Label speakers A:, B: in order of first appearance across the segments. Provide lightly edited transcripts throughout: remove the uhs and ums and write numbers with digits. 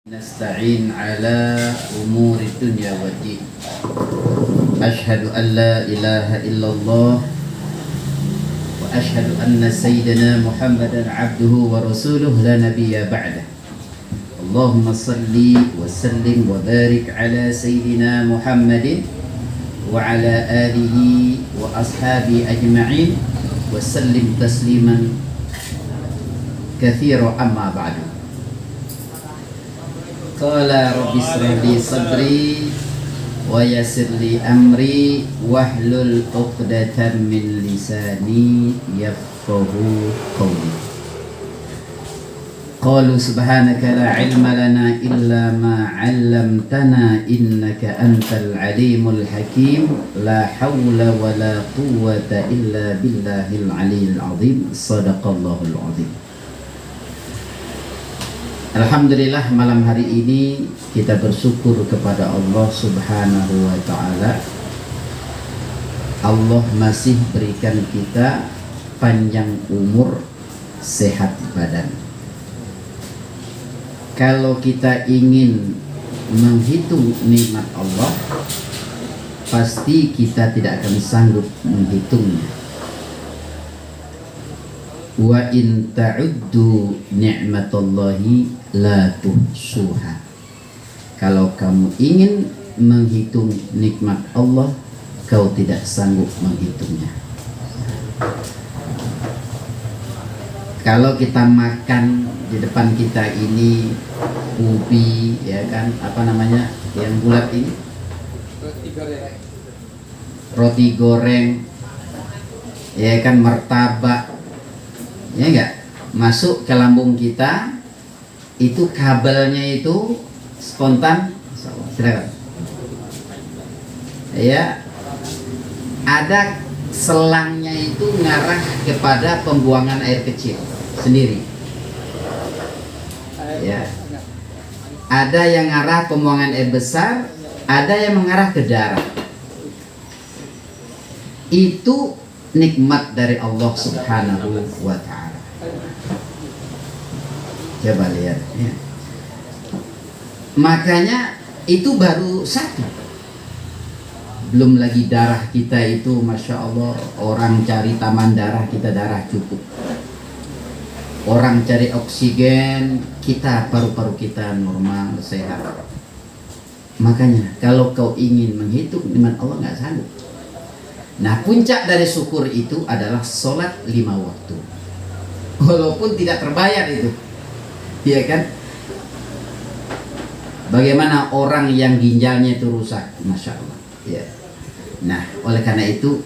A: نستعين على أمور الدنيا والدين. أشهد أن لا إله إلا الله وأشهد أن سيدنا محمدا عبده ورسوله لا نبي بعده. اللهم صل وسلم وبارك على سيدنا محمد وعلى آله وأصحابه أجمعين وسلم تسليما كثيرا. أما بعد. Qala rabbi ishrah li sadri wa yassir li amri wahlul 'uqdatam min lisani yafqahu qawli. Qalu subhanaka la ilma lana illa ma 'allamtana innaka antal alimul hakim. La hawla wa la quwwata illa billahil aliyyil azim. Shadaqallahul azim. Alhamdulillah, malam hari ini kita bersyukur kepada Allah Subhanahu wa ta'ala. Allah masih berikan kita panjang umur, sehat badan. Kalau kita ingin menghitung nikmat Allah, pasti kita tidak akan sanggup menghitungnya. Wa in ta'uddu ni'matallahi la tuhsuha. Kalau kamu ingin menghitung nikmat Allah, kau tidak sanggup menghitungnya. Kalau kita makan di depan kita ini ubi, ya kan, apa namanya yang bulat ini, roti goreng, ya kan, martabak, ya enggak, masuk ke lambung kita, itu kabelnya itu spontan, silakan. Ya, ada selangnya itu ngarah kepada pembuangan air kecil sendiri. Ya, ada yang ngarah pembuangan air besar, ada yang mengarah ke darah. Itu nikmat dari Allah Subhanahu wa ta'ala. Coba lihat ya. Makanya itu baru satu. Belum lagi darah kita itu, Masya Allah, orang cari taman darah, kita darah cukup. Orang cari oksigen, kita paru-paru kita normal, sehat. Makanya kalau kau ingin menghitung nikmat Allah, nggak sanggup. Nah, puncak dari syukur itu adalah sholat 5 waktu. Walaupun tidak terbayar itu, iya kan? Bagaimana orang yang ginjalnya itu rusak, Masya Allah. Ya. Nah, oleh karena itu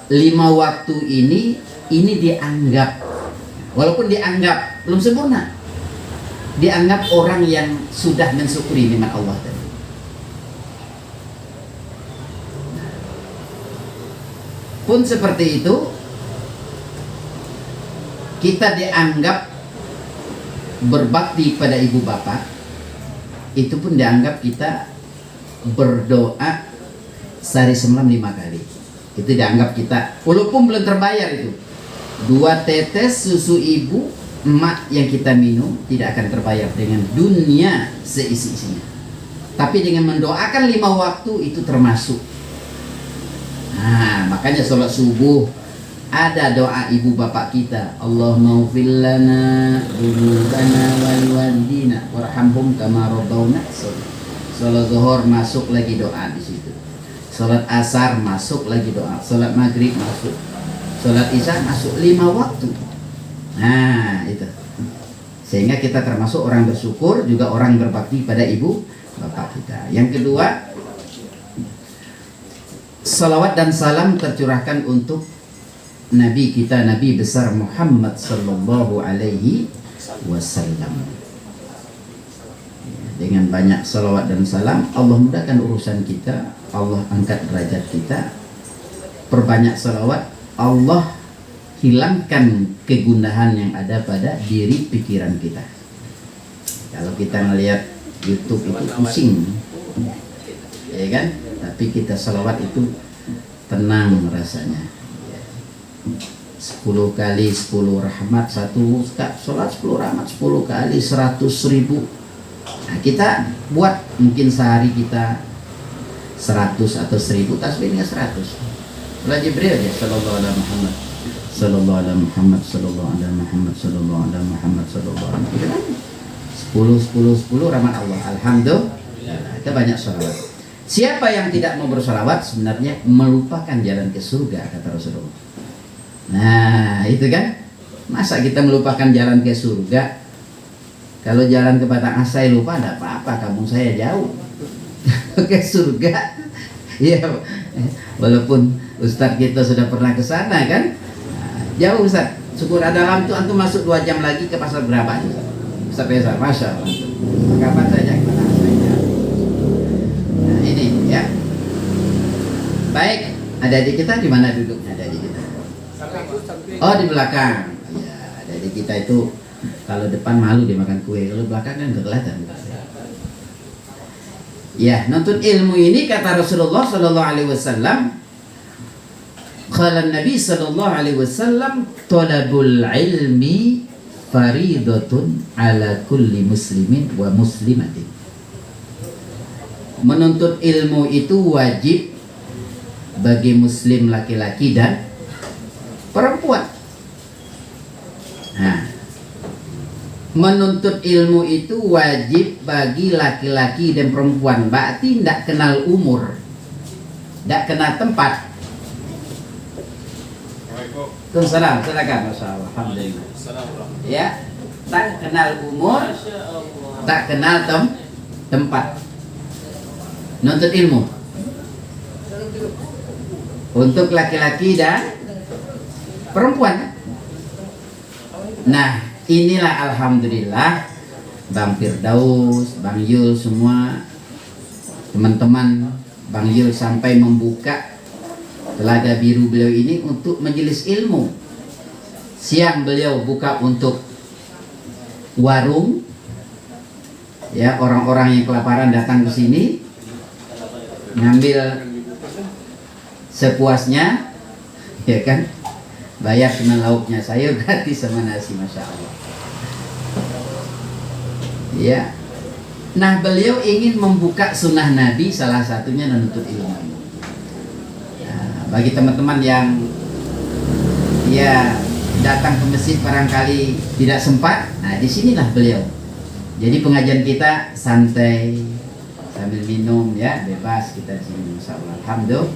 A: 5 waktu ini dianggap, walaupun dianggap belum sempurna, dianggap orang yang sudah mensyukuri nikmat Allah tadi. Pun seperti itu, kita dianggap berbakti pada ibu bapak, itu pun dianggap kita berdoa sehari semalam 5 kali. Itu dianggap kita, walaupun belum terbayar itu. 2 tetes susu ibu emak yang kita minum tidak akan terbayar dengan dunia seisi-isinya. Tapi dengan mendoakan 5 waktu itu termasuk. Nah, makanya sholat subuh ada doa ibu bapak kita, Allahumma ighfir lana dzunubana wal walidina warhamhum kama rabbawna shaghira. Sholat zuhur masuk lagi doa di situ. Sholat asar masuk lagi doa. Sholat maghrib masuk. Sholat isya masuk 5 waktu. Nah, itu. Sehingga kita termasuk orang bersyukur, juga orang berbakti pada ibu bapak kita. Yang kedua, salawat dan salam tercurahkan untuk Nabi kita, Nabi besar Muhammad sallallahu alaihi wasallam. Dengan banyak salawat dan salam, Allah mudahkan urusan kita, Allah angkat derajat kita. Perbanyak salawat, Allah hilangkan kegundahan yang ada pada diri pikiran kita. Kalau kita melihat YouTube itu pusing, ya kan? Tapi kita salawat itu tenang rasanya. 10 kali 10 rahmat, satu sholat 10 rahmat 10 kali 100.000 Nah, kita buat mungkin sehari kita 100 atau 1000 tasbihnya 100. Surah Jibril ya, sallallahu alaihi Muhammad, sallallahu alaihi Muhammad, sallallahu alaihi Muhammad, sallallahu alaihi Muhammad, sallallahu alaihi Muhammad. 10 rahmat Allah. Alhamdulillah. Kita banyak sholawat. Siapa yang tidak mau bersolawat sebenarnya melupakan jalan ke surga, kata Rasulullah. Nah, itu kan. Masa kita melupakan jalan ke surga? Kalau jalan ke Batang Asai lupa, tidak apa-apa, kampung saya jauh. Ke surga, ya, walaupun Ustadz kita sudah pernah ke sana kan, jauh Ustadz. Syukur ada alam itu antum masuk 2 jam lagi ke pasar berapa nih Ustadz Faisal, masya Allah. Kapan saja ke Batang Asai. Nah ini ya. Baik, adik-adik kita di mana duduknya adik-adik kita? Oh di belakang. Ya, adik-adik kita itu kalau depan malu dia makan kue, kalau belakang kan kelihatan. Ya, nuntut ilmu ini kata Rasulullah sallallahu alaihi wasallam, qala Nabi sallallahu alaihi wasallam, talabul ilmi faridatun ala kulli muslimin wa muslimatin. Menuntut ilmu itu wajib bagi muslim laki-laki dan perempuan. Nah, menuntut ilmu itu wajib bagi laki-laki dan perempuan. Berarti tidak kenal umur, tidak kenal tempat. Waalaikumsalam, silakan. Masyaallah, alhamdulillah. Ya, tak kenal umur, tak kenal tempat. Nuntut ilmu untuk laki-laki dan perempuan. Nah, inilah alhamdulillah Bang Firdaus, Bang Yul semua teman-teman Bang Yul sampai membuka Telaga Biru beliau ini untuk majelis ilmu. Siang beliau buka untuk warung, ya, orang-orang yang kelaparan datang ke sini ngambil sepuasnya, ya kan, bayar cuma lauknya, sayur gratis sama nasi, masya Allah. Ya, nah beliau ingin membuka sunnah Nabi, salah satunya menuntut ilmu. Nah, bagi teman-teman yang ya datang ke masjid barangkali tidak sempat, nah disinilah beliau. Jadi pengajian kita santai sambil minum, ya, bebas kita di sini, masya Allah. Alhamdulillah.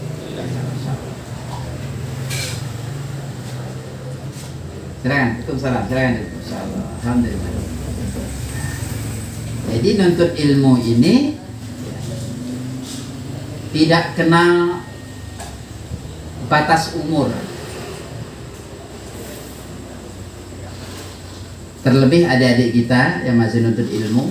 A: Silakan, Waalaikumsalam, silakan. Insyaallah, alhamdulillah. Jadi nuntut ilmu ini tidak kenal batas umur. Terlebih adik-adik kita yang masih nuntut ilmu.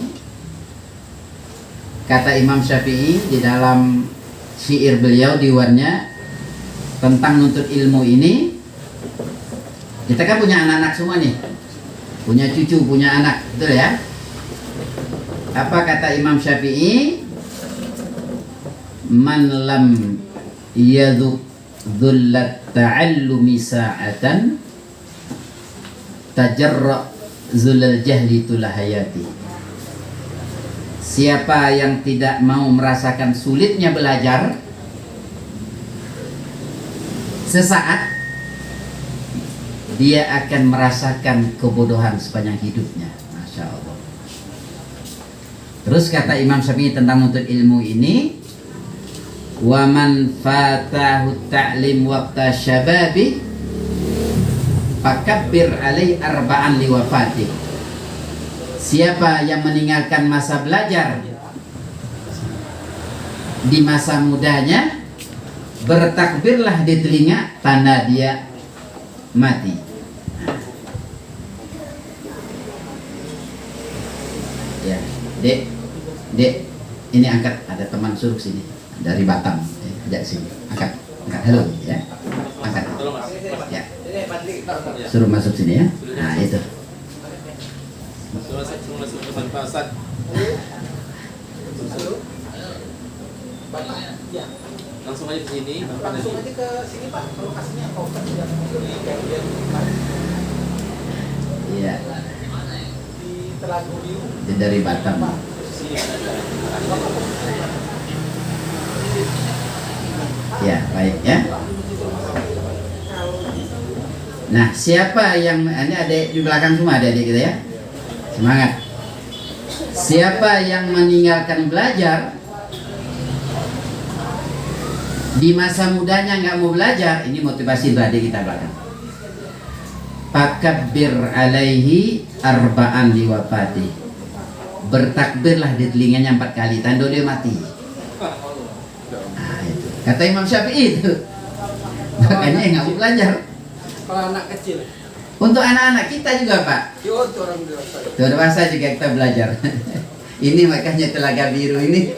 A: Kata Imam Syafi'i di dalam syair beliau, diwannya tentang nuntut ilmu ini, kita kan punya anak-anak semua nih, punya cucu, punya anak, betul ya? Apa kata Imam Syafi'i? Man lam yadhuq dhullat ta'allumi sa'atan tajarra zulal jahli tulahayati. Siapa yang tidak mau merasakan sulitnya belajar sesaat, dia akan merasakan kebodohan sepanjang hidupnya. Masya Allah. Terus kata Imam Syafi'i tentang nuntut ilmu ini, wa man fatahu ta'lim waqta syababi fakabbir alai arba'an liwafati. Siapa yang meninggalkan masa belajar di masa mudanya, bertakbirlah di telinga tanda dia mati. Ya, dek, ini angkat, ada teman suruh sini dari Batam, ajak sini, angkat, halo, ya, angkat, ya, suruh masuk sini ya, nah itu.
B: Langsung aja ke sini.
C: Langsung aja ke sini Pak. Lokasinya Kaukan yang
A: iya.
C: di Telaga Biru.
A: Dari Batam. Ya, baik ya. Nah, siapa yang ini adik di belakang semua adik-adik kita ya? Semangat. Siapa yang meninggalkan belajar di masa mudanya nggak mau belajar, ini motivasi adik kita belakang. Fakabbir alaihi arba'an liwafati. Bertakbirlah di telinganya 4 kali tanda dia mati. Nah, itu. Kata Imam Syafi'i itu. Makanya nggak mau belajar.
C: Kalau anak kecil.
A: Untuk anak-anak kita juga Pak.
C: Yo, itu orang dewasa.
A: Dewasa juga kita belajar. Ini makanya telaga biru ini.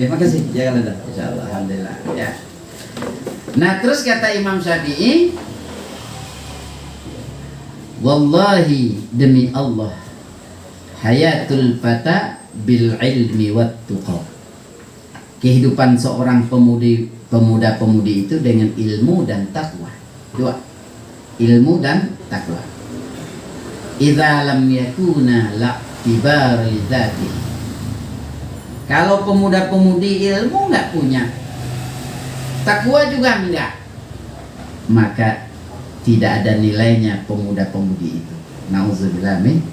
A: Ya makasih. Jangan ada. Insyaallah. Alhamdulillah. Ya. Nah terus kata Imam Syafi'i, wallahi demi Allah, hayatul fata bil ilmi wat tuqa. Kehidupan seorang pemuda-pemudi itu dengan ilmu dan takwa. Dua. Ilmu dan takwa. Idza lam yakuna la'tibar lidzati. Kalau pemuda-pemudi ilmu nggak punya, takwa juga enggak, maka tidak ada nilainya pemuda-pemudi itu. Nauzubillah min.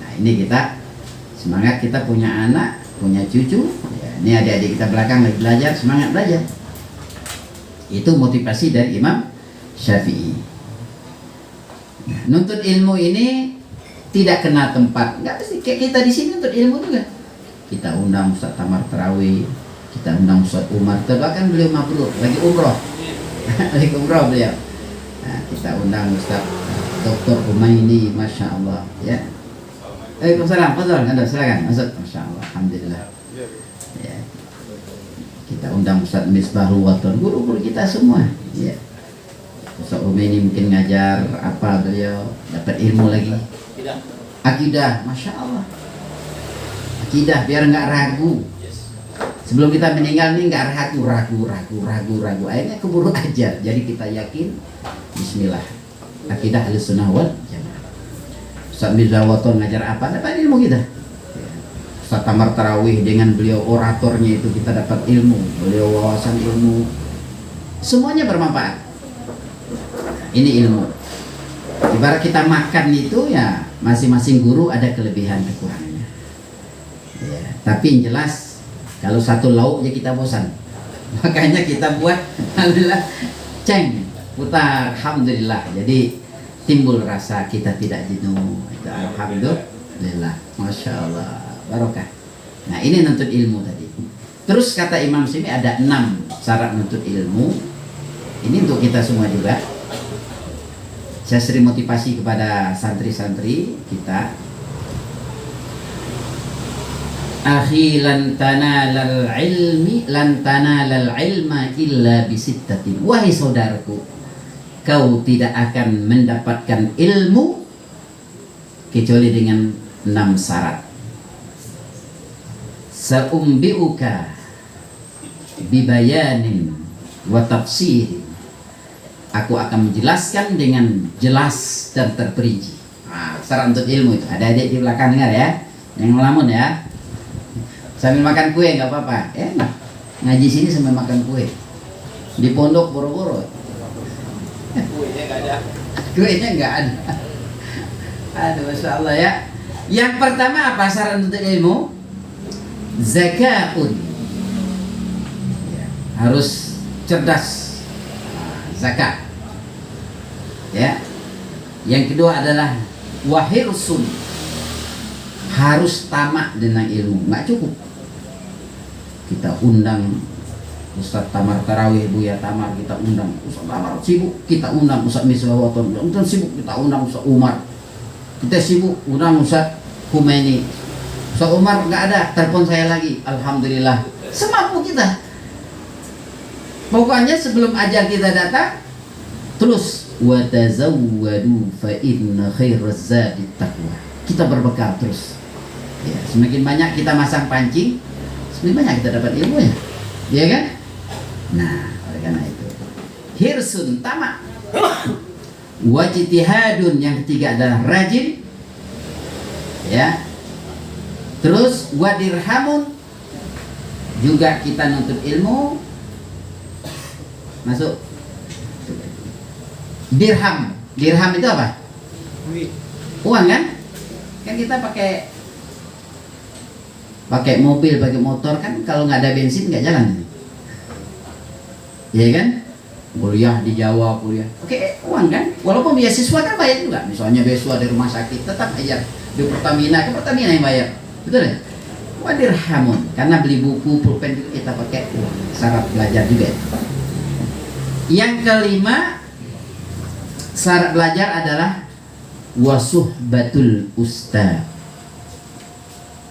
A: Nah, ini kita semangat, kita punya anak, punya cucu. Ya, ini adik-adik kita belakang lagi belajar, semangat belajar. Itu motivasi dari Imam Syafi'i. Nah, nuntut ilmu ini tidak kena tempat. Enggak mesti kayak kita di sini nuntut ilmu juga. Kita undang Ustaz Tamar Tarawih, kita undang Ustaz Umar. Bahkan beliau mabrur lagi umroh. Lagi umroh beliau. Nah, kita undang Ustaz Dr. Umaini, Masya Allah ya. Waalaikumsalam, Anda silakan Ustaz. Masya Allah, Alhamdulillah ya. Kita undang Ustaz Misbahul Waton, guru-guru kita semua ya. Ustaz Umaini mungkin ngajar apa, beliau dapat ilmu lagi. Akidah, Masya Allah. Akidah biar nggak ragu. Sebelum kita meninggal nih nggak ragu. Akhirnya keburu ajar. Jadi kita yakin. Bismillah. Akidah Ahlussunnah wal Jamaah. Ustaz Mirza Waton ngajar apa? Dapat ilmu kita. Ustaz Tamar Tarawih dengan beliau oratornya itu kita dapat ilmu. Beliau wawasan ilmu. Semuanya bermanfaat. Ini ilmu. Ibarat kita makan itu ya masing-masing guru ada kelebihan kekurangannya. Ya, tapi yang jelas kalau satu lauk ya kita bosan. Makanya kita buat alhamdulillah ceng putar alhamdulillah. Jadi timbul rasa kita tidak jenuh. Itu alhamdulillah. Masya Allah barokah. Nah ini nuntut ilmu tadi. Terus kata Imam Syafi'i ada 6 syarat nuntut ilmu. Ini untuk kita semua juga. Saya sering motivasi kepada santri-santri kita. Akhi lan tanalal ilma illa bisittatin. Wahai saudaraku, kau tidak akan mendapatkan ilmu kecuali dengan 6 syarat. Saumbiuka bibayanin wa tafsir. Aku akan menjelaskan dengan jelas dan terperinci. Nah, syarat untuk ilmu itu. Ada adik di belakang dengar ya, yang melamun ya. Sambil makan kue nggak apa-apa. Enak. Ngaji sini sambil makan kue. Di pondok boro-boro. Kuenya nggak ada. Kuenya nggak ada. Aduh, Masya Allah ya. Yang pertama apa syarat untuk ilmu? Zakatun. Ya, harus cerdas. Zakat. Ya. Yang kedua adalah wahirsun. Harus tamak dengan ilmu. Nggak cukup kita undang Ustaz Tamar Tarawih, Buya Tamar, kita undang Ustaz Tamar sibuk, kita undang Ustaz Misbah Waton, sibuk, kita undang Ustaz Umar, kita sibuk undang Ustaz Humaini. Ustaz Umar nggak ada, telepon saya lagi. Alhamdulillah, semampu kita. Pokoknya sebelum ajal kita datang, terus wa tazawwadu fa inna khairaz zadi taqwa. Kita berbekal terus. Ya, semakin banyak kita masang pancing, semakin banyak kita dapat ilmunya. Iya kan? Nah, oleh karena itu hirsun, tamak. Wajtihadun, yang ketiga adalah rajin. Ya. Terus wadirhamun, juga kita nuntut ilmu Masuk. Dirham. Dirham itu apa?
C: Duit.
A: Uang kan? Kan kita pakai mobil, pakai motor kan, kalau nggak ada bensin nggak jalan. Iya kan? Kuliah di Jawa, kuliah. Oke, uang kan? Walaupun beasiswa kan bayar juga. Misalnya beasiswa dari rumah sakit tetap bayar. Di Pertamina, ke Pertamina yang bayar. Betul ya? Wadirhamun, karena beli buku, pulpen juga kita pakai uang. Syarat belajar juga. Yang kelima, syarat belajar adalah wasuhbatul ustaz.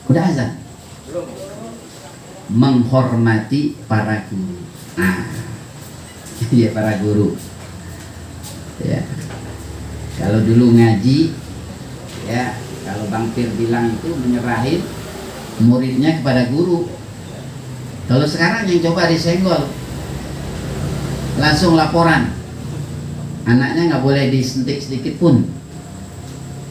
A: Udah azan. Menghormati para guru. Ya, para guru. Ya. Kalau dulu ngaji, ya, kalau Bang Fir bilang itu menyerahin muridnya kepada guru. Kalau sekarang yang coba disenggol, langsung laporan. Anaknya nggak boleh disentik sedikit pun.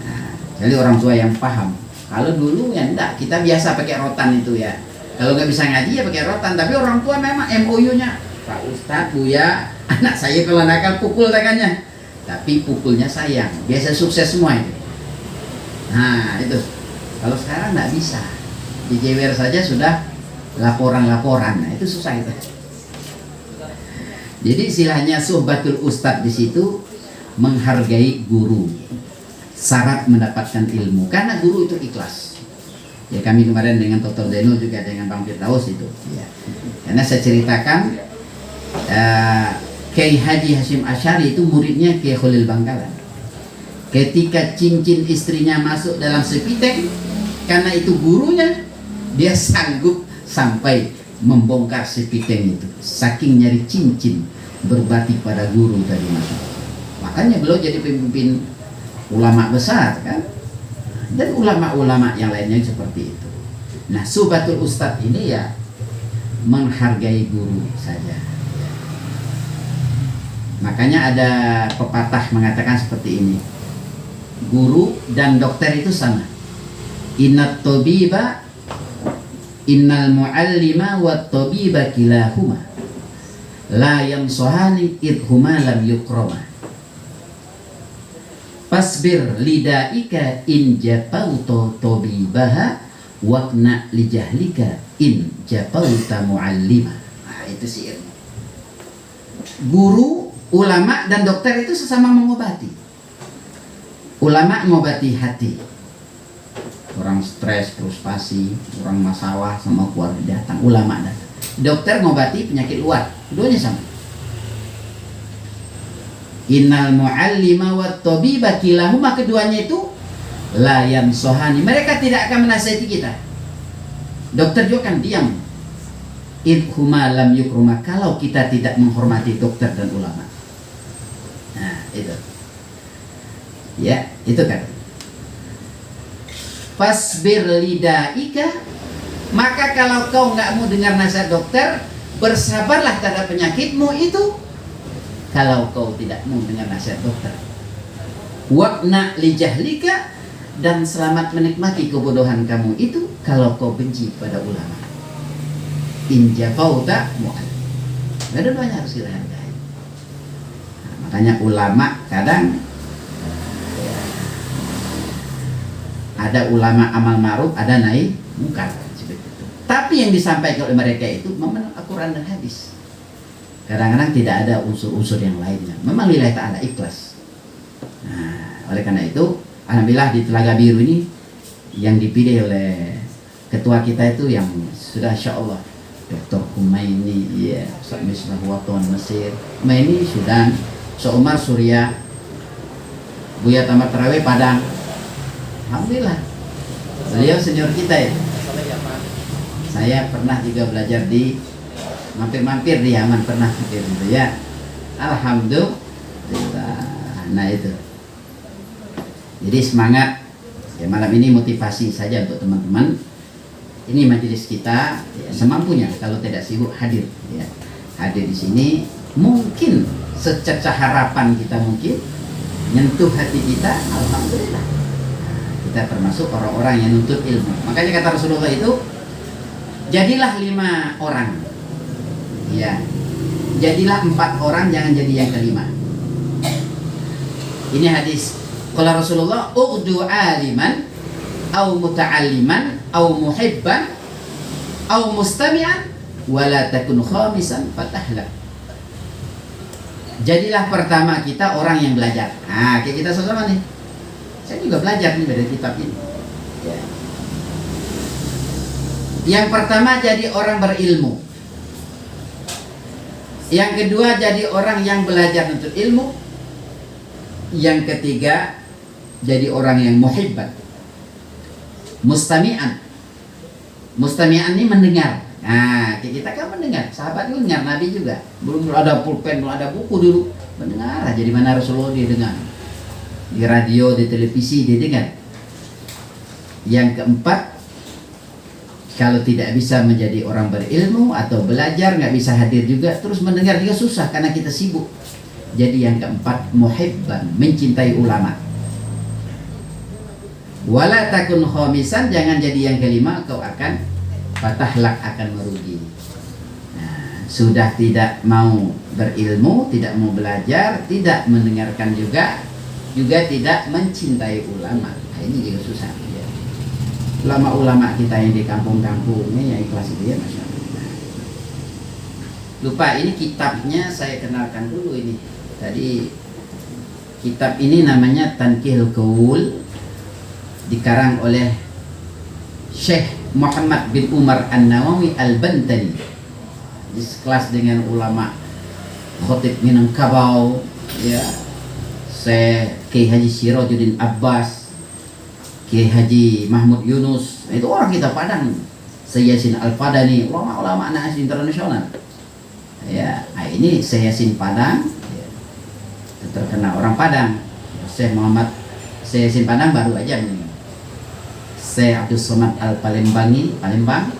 A: Nah, jadi orang tua yang paham. Kalau dulu ya enggak, kita biasa pakai rotan itu ya. Kalau nggak bisa ngaji ya pakai rotan. Tapi orang tua memang MOU-nya, Pak Ustadz, Buya, anak saya kalau nakal pukul tangannya. Tapi pukulnya sayang. Biasa sukses semua itu. Nah itu. Kalau sekarang nggak bisa. Dijewer saja sudah laporan-laporan. Nah itu susah itu. Jadi istilahnya suhbatul ustadz di situ menghargai guru. Syarat mendapatkan ilmu. Karena guru itu ikhlas. Ya kami kemarin dengan Dr. Zeno juga dengan Bang Firdaus itu. Ya. Karena saya ceritakan Kiai Haji Hashim Asy'ari itu muridnya Kiai Khalil Bangkalan. Ketika cincin istrinya masuk dalam sepiteng, karena itu gurunya, dia sanggup sampai membongkar sepiteng itu. Saking nyari cincin berbakti pada guru tadi masuk. Makanya beliau jadi pemimpin ulama besar kan. Dan ulama-ulama yang lainnya seperti itu. Nah, suhbatul ustadz ini ya menghargai guru saja. Makanya ada pepatah mengatakan seperti ini. Guru dan dokter itu sama. Innal muallima wat tabiba kilahuma la yansohani idhuma lam yukroma. Fasbir lidaika in japauta tabibaha waqna lijahlika in japauta muallima. Nah, itu sih ilmu. Guru, ulama dan dokter itu sesama mengobati. Ulama mengobati hati. Orang stres, frustasi, orang masalah sama keluarga datang, ulama datang. Dokter mengobati penyakit luar, keduanya sama. Innal muallima wat tabiba kilahuma, keduanya itu la yansohani. Mereka tidak akan menasihati kita. Dokter juga kan diam. Idhuma lam yukruma, kalau kita tidak menghormati dokter dan ulama. Nah, itu. Ya, itu kan. Fasbir lidaika, maka kalau kau nggak mau dengar nasihat dokter, bersabarlah terhadap penyakitmu itu. Kalau kau tidak mau dengar nasihat dokter, waqna lijahlika, dan selamat menikmati kebodohan kamu itu kalau kau benci pada ulama. In jafauta mu'ad. Dua-duanya harus kita hargai. Nah, makanya ulama kadang ada ulama amal ma'ruf, ada nahi munkar. Tapi yang disampaikan oleh mereka itu memang Al-Quran dan hadis. Kadang-kadang tidak ada unsur-unsur yang lainnya. Memang lillahi ta'ala ikhlas. Nah, oleh karena itu, alhamdulillah di Telaga Biru ini yang dipilih oleh ketua kita itu yang sudah insya Allah Dr. Humaini, ya, Ustaz Misbah Waton Mesir, Humaini Sudan, Umar Surya, Buya Tamat Terawih Padang. Alhamdulillah. Beliau senior kita ya. Saya pernah juga belajar di mampir-mampir di Yaman, pernah gitu ya. Alhamdulillah. Nah itu. Jadi semangat ya, malam ini motivasi saja untuk teman-teman. Ini majelis kita ya, semampunya, kalau tidak sibuk hadir ya. Hadir di sini mungkin sececah harapan kita mungkin nyentuh hati kita, alhamdulillah. Kita termasuk orang-orang yang nuntut ilmu. Makanya kata Rasulullah itu, jadilah 5 orang. Ya, jadilah 4 orang, jangan jadi yang kelima. Ini hadis. Qala Rasulullah, ughdu aliman au muta'alliman au muhibban au mustami'an wala takun khamisan fatahlak. Jadilah pertama kita orang yang belajar. Nah, kayak kita sama-sama nih. Saya juga belajar nih dari kitab ini. Ya. Yang pertama jadi orang berilmu. Yang kedua jadi orang yang belajar untuk ilmu. Yang ketiga jadi orang yang muhibban. Mustami'an. Mustami'an ini mendengar. Nah, kita kan mendengar. Sahabat itu dengar, Nabi juga. Belum ada pulpen, belum ada buku dulu. Mendengar aja di mana Rasulullah dia dengar. Di radio, di televisi dia dengar. Yang keempat, kalau tidak bisa menjadi orang berilmu atau belajar, nggak bisa hadir juga, terus mendengar juga susah karena kita sibuk. Jadi yang keempat, muhibban, mencintai ulama. Wala takun khamisan, jangan jadi yang kelima, kau akan fatahlak, akan merugi. Nah, sudah tidak mau berilmu, tidak mau belajar, tidak mendengarkan juga tidak mencintai ulama. Nah, ini juga susah. Ya. Ulama-ulama kita yang di kampung-kampungnya yang ikhlas itu ya, Masya Allah. Lupa, ini kitabnya saya kenalkan dulu ini. Tadi kitab ini namanya Tanqihul Qaul, dikarang oleh Syekh Muhammad bin Umar An-Nawawi Al-Bantani. Di sekelas dengan ulama Khatib Minangkabau, ya, Syekh Kiai Haji Sirajuddin Abbas, Kiai Haji Mahmud Yunus. Itu orang kita Padang. Syekh Yasin Al-Fadani, ulama-ulama anak internasional. Ya, nah ini Syekh Yasin Padang, ya, terkenal orang Padang. Syekh Yasin Padang baru aja ini. Syekh Abdul Somad Al-Palembangi, Palembang,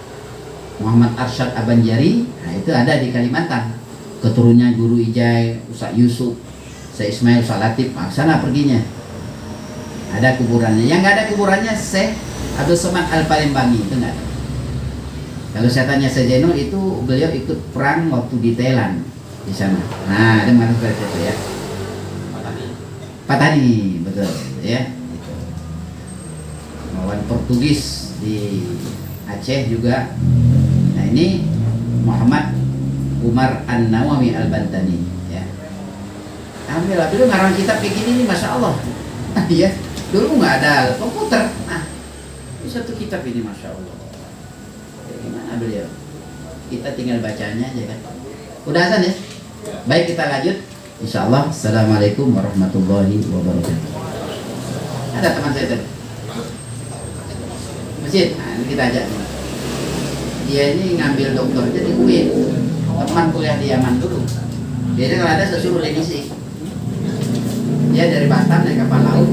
A: Muhammad Arsyad Abanjari, nah itu ada di Kalimantan. Keturunnya Guru Ijai, Ustaz Yusuf, Syekh Ismail, Ustaz Latif, nah, sana perginya. Ada kuburannya. Yang nggak ada kuburannya Syekh Abdul Somad Al-Palembangi, itu nggak ada. Kalau saya tanya Syekh Zainul, itu beliau ikut perang waktu di Thailand di sana. Nah, ada mana seperti itu ya. Patani, betul ya. Melawan Portugis di Aceh juga. Nah, ini Muhammad Umar An-Nawawi Al-Bantani ya. Alhamdulillah, dulu ngarang kitab kayak gini nih, Masya Allah. Ya, dulu nggak ada komputer. Nah, ini satu kitab ini, Masya Allah. Gimana beliau? Kita tinggal bacanya aja kan. Udah azan ya? Baik, kita lanjut. Insya Allah. Assalamualaikum warahmatullahi wabarakatuh. Ada teman saya tadi masjid, nah ini kita ajak. Dia ini ngambil doktornya di UIN, teman kuliah di Yaman dulu. Dia kalau ada sesuruh ngisi. Dia dari Batam naik kapal laut